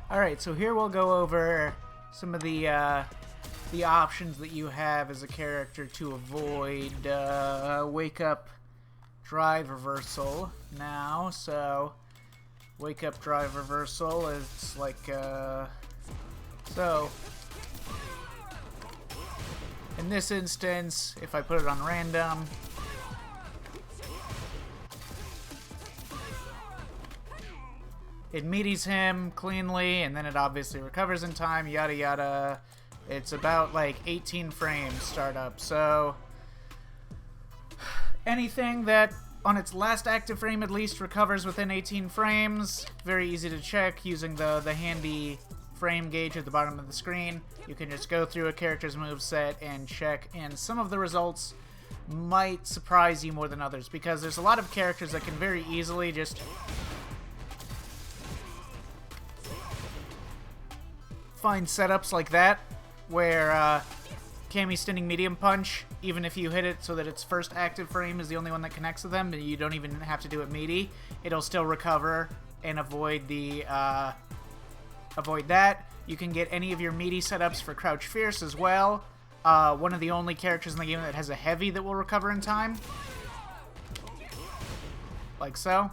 Alright, so here we'll go over some of the options that you have as a character to avoid wake up drive reversal now. So wake up drive reversal is like so in this instance, if I put it on random, it meaties him cleanly, and then it obviously recovers in time, yada yada. It's about like 18 frames startup, so anything that on its last active frame at least recovers within 18 frames, very easy to check using the handy frame gauge at the bottom of the screen. You can just go through a character's moveset and check, and some of the results might surprise you more than others, because there's a lot of characters that can very easily just find setups like that, where Cammy's standing medium punch, even if you hit it so that its first active frame is the only one that connects to them, and you don't even have to do it meaty, it'll still recover and avoid the avoid that. You can get any of your meaty setups for Crouch Fierce as well. One of the only characters in the game that has a heavy that will recover in time. Like so.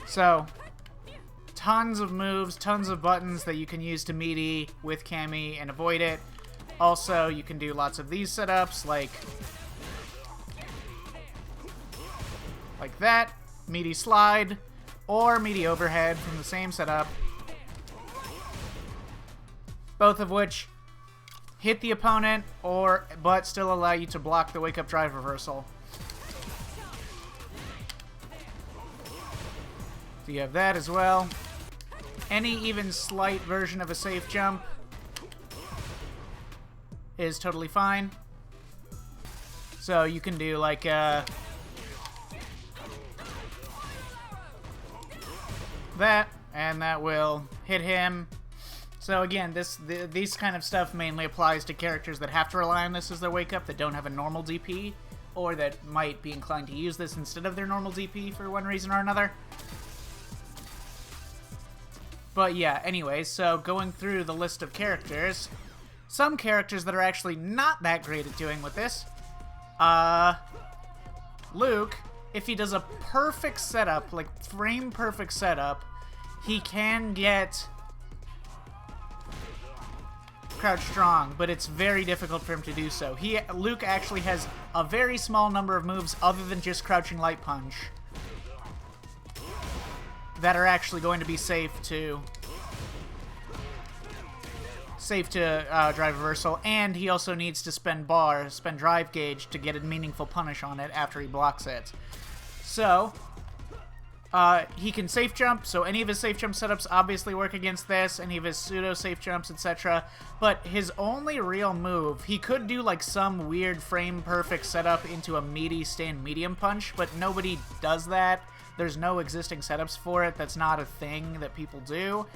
So, tons of moves, tons of buttons that you can use to meaty with Cammy and avoid it. Also, you can do lots of these setups, like that, meaty slide, or meaty overhead from the same setup. Both of which hit the opponent, but still allow you to block the wake up drive reversal. So you have that as well. Any even slight version of a safe jump is totally fine. So you can do like that, and that will hit him. So again, these kind of stuff mainly applies to characters that have to rely on this as their wake up, that don't have a normal DP, or that might be inclined to use this instead of their normal DP for one reason or another. But yeah, anyways, so going through the list of characters, some characters that are actually not that great at doing with this. Luke, if he does a perfect setup, like frame perfect setup, he can get Crouch Strong, but it's very difficult for him to do so. Luke actually has a very small number of moves other than just Crouching Light Punch that are actually going to be safe to drive reversal, and he also needs to spend drive gauge to get a meaningful punish on it after he blocks it. So he can safe jump, so any of his safe jump setups obviously work against this, any of his pseudo safe jumps, etc. But his only real move, he could do like some weird frame perfect setup into a meaty stand medium punch, but nobody does that. There's no existing setups for it. That's not a thing that people do.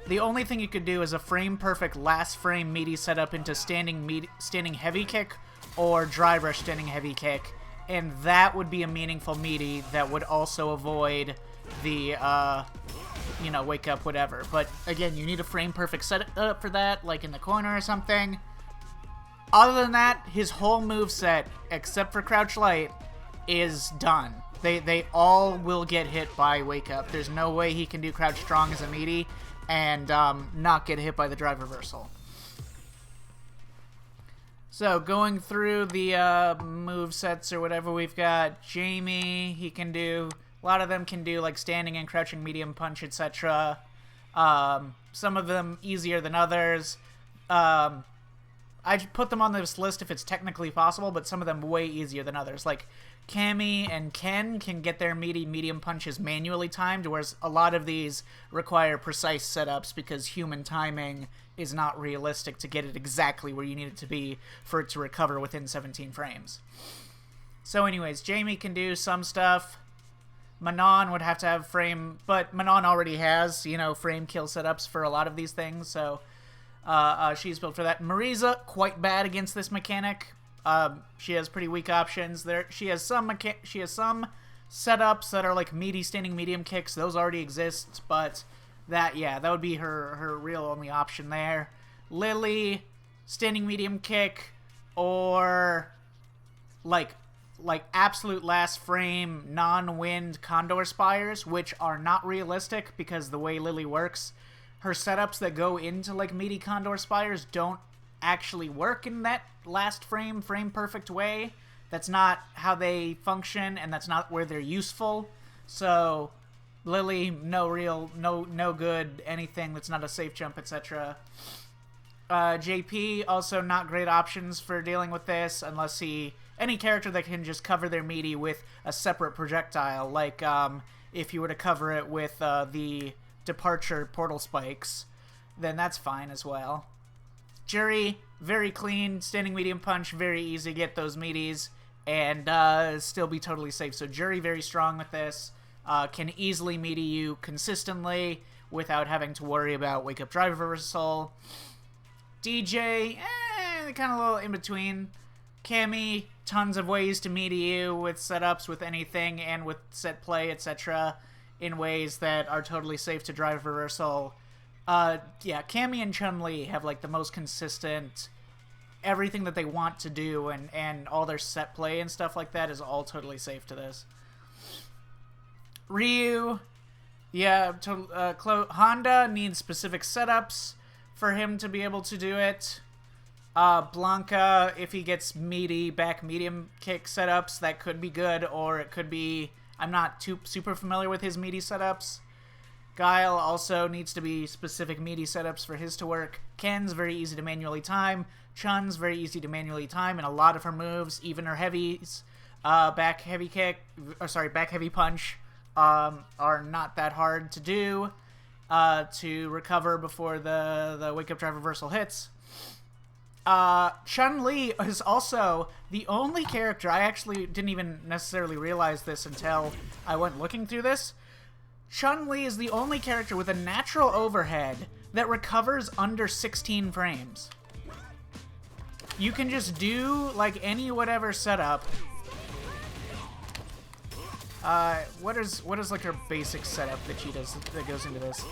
The only thing you could do is a frame perfect last frame meaty setup into standing heavy kick or dry brush standing heavy kick, and that would be a meaningful meaty that would also avoid the wake up whatever. But again, you need a frame perfect setup for that, like in the corner or something. Other than that, his whole moveset, except for Crouch Light, is done. They all will get hit by wake up. There's no way he can do Crouch Strong as a meaty and not get hit by the drive reversal. So going through the move sets or whatever, we've got Jamie. He can do, a lot of them can do like standing and crouching medium punch, etc. Some of them easier than others. I put them on this list if it's technically possible, but some of them way easier than others. Like Cammy and Ken can get their meaty medium punches manually timed, whereas a lot of these require precise setups because human timing is not realistic to get it exactly where you need it to be for it to recover within 17 frames. So anyways, Jamie can do some stuff. Manon would have to have frame, but Manon already has, frame kill setups for a lot of these things, so she's built for that. Marisa, quite bad against this mechanic. She has pretty weak options. She has some setups that are like meaty standing medium kicks. Those already exist, but that would be her real only option there. Lily, standing medium kick, or like absolute last frame non-wind Condor Spires, which are not realistic because the way Lily works, her setups that go into like meaty Condor Spires don't actually work in that last frame perfect way. That's not how they function, and that's not where they're useful. So Lily, no good, anything that's not a safe jump, etc. JP, also not great options for dealing with this, unless any character that can just cover their meaty with a separate projectile, like if you were to cover it with the departure portal spikes, then that's fine as well. Jury, very clean, standing medium punch, very easy to get those meaties, and still be totally safe. So Jury, very strong with this, can easily meaty you consistently without having to worry about wake up drive reversal. DJ, kind of a little in between. Cammy, tons of ways to meaty you with setups, with anything, and with set play, etc. in ways that are totally safe to drive reversal. Yeah, Cammy and Chun-Li have like the most consistent everything that they want to do, and all their set play and stuff like that is all totally safe to this. Ryu, yeah, Honda needs specific setups for him to be able to do it. Blanca, if he gets meaty back medium kick setups, that could be good, or it could be, I'm not super familiar with his meaty setups. Guile also needs to be specific meaty setups for his to work. Ken's very easy to manually time. Chun's very easy to manually time, and a lot of her moves, even her heavies, back heavy punch, are not that hard to do to recover before the wake up drive reversal hits. Chun-Li is also the only character, I actually didn't even necessarily realize this until I went looking through this. Chun-Li is the only character with a natural overhead that recovers under 16 frames. You can just do like any whatever setup. What is like her basic setup that she does that goes into this?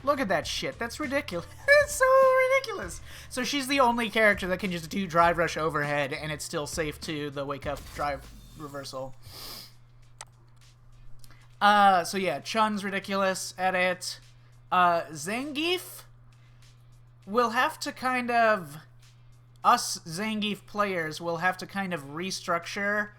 Look at that shit. That's ridiculous. It's so ridiculous. So she's the only character that can just do drive rush overhead, and it's still safe to the wake up drive reversal. So yeah, Chun's ridiculous at it. Zangief will have to kind of... Us Zangief players will have to kind of restructure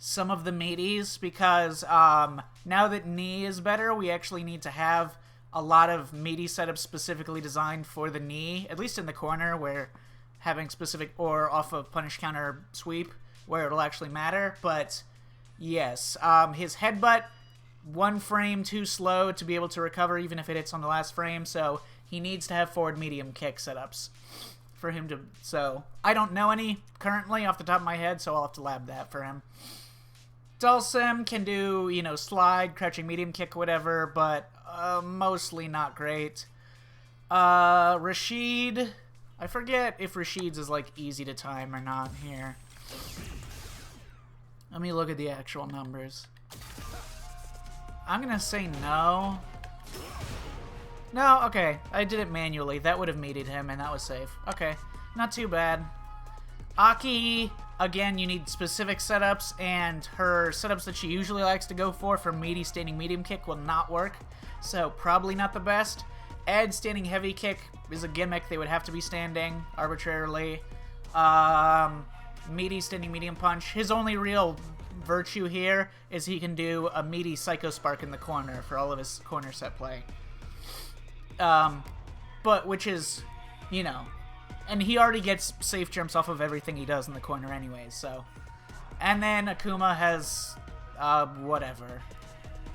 some of the meaties, because now that knee is better, we actually need to have a lot of meaty setups specifically designed for the knee, at least in the corner, where having specific, or off of punish counter sweep, where it'll actually matter. But yes, his headbutt, 1 frame too slow to be able to recover even if it hits on the last frame, so he needs to have forward medium kick setups for him to... So I don't know any currently off the top of my head, so I'll have to lab that for him. Dulcim can do, you know, slide, crouching medium kick, whatever, but mostly not great. Rashid, I forget if Rashid's is like easy to time or not here. Let me look at the actual numbers. I'm gonna say no. No, okay. I did it manually. That would have meated him, and that was safe. Okay, not too bad. Aki, again, you need specific setups, and her setups that she usually likes to go for meaty standing medium kick will not work, so probably not the best. Ed, standing heavy kick is a gimmick. They would have to be standing arbitrarily. Meaty standing medium punch. His only real virtue here is he can do a meaty Psycho Spark in the corner for all of his corner set play. But which is, you know, and he already gets safe jumps off of everything he does in the corner anyways, so. And then Akuma has, whatever.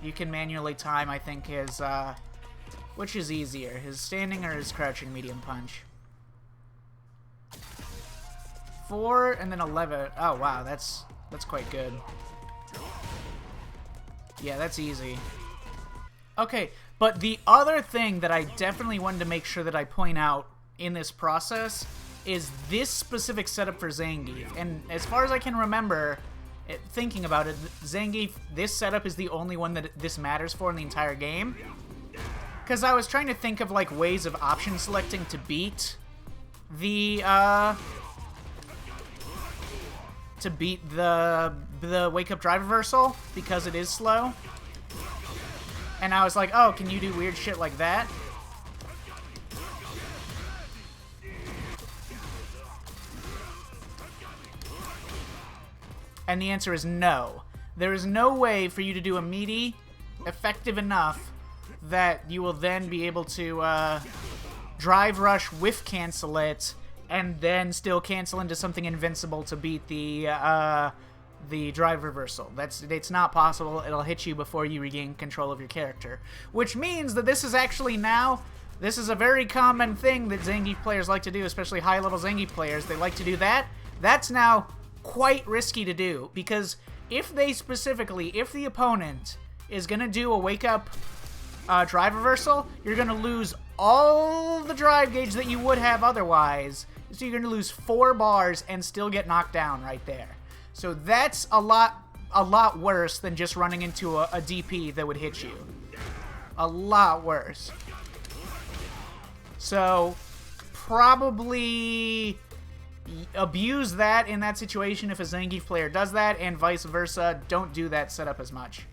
You can manually time, I think, his, which is easier, his standing or his crouching medium punch. 4 and then 11. Oh, wow, that's quite good. Yeah, that's easy. Okay, but the other thing that I definitely wanted to make sure that I point out in this process is this specific setup for Zangief. And as far as I can remember, thinking about it, Zangief, this setup is the only one that this matters for in the entire game. Because I was trying to think of, like, ways of option selecting to beat the, wake up drive reversal, because it is slow. And I was like, oh, can you do weird shit like that? And the answer is no. There is no way for you to do a meaty effective enough that you will then be able to drive rush whiff cancel it and then still cancel into something invincible to beat the drive reversal. It's not possible. It'll hit you before you regain control of your character. Which means that this is actually now, this is a very common thing that Zangief players like to do, especially high-level Zangief players. They like to do that. That's now quite risky to do, because if the opponent is going to do a wake-up drive reversal, you're going to lose all the drive gauge that you would have otherwise. So you're going to lose 4 bars and still get knocked down right there. So that's a lot worse than just running into a DP that would hit you. A lot worse. So probably abuse that in that situation if a Zangief player does that, and vice versa. Don't do that setup as much.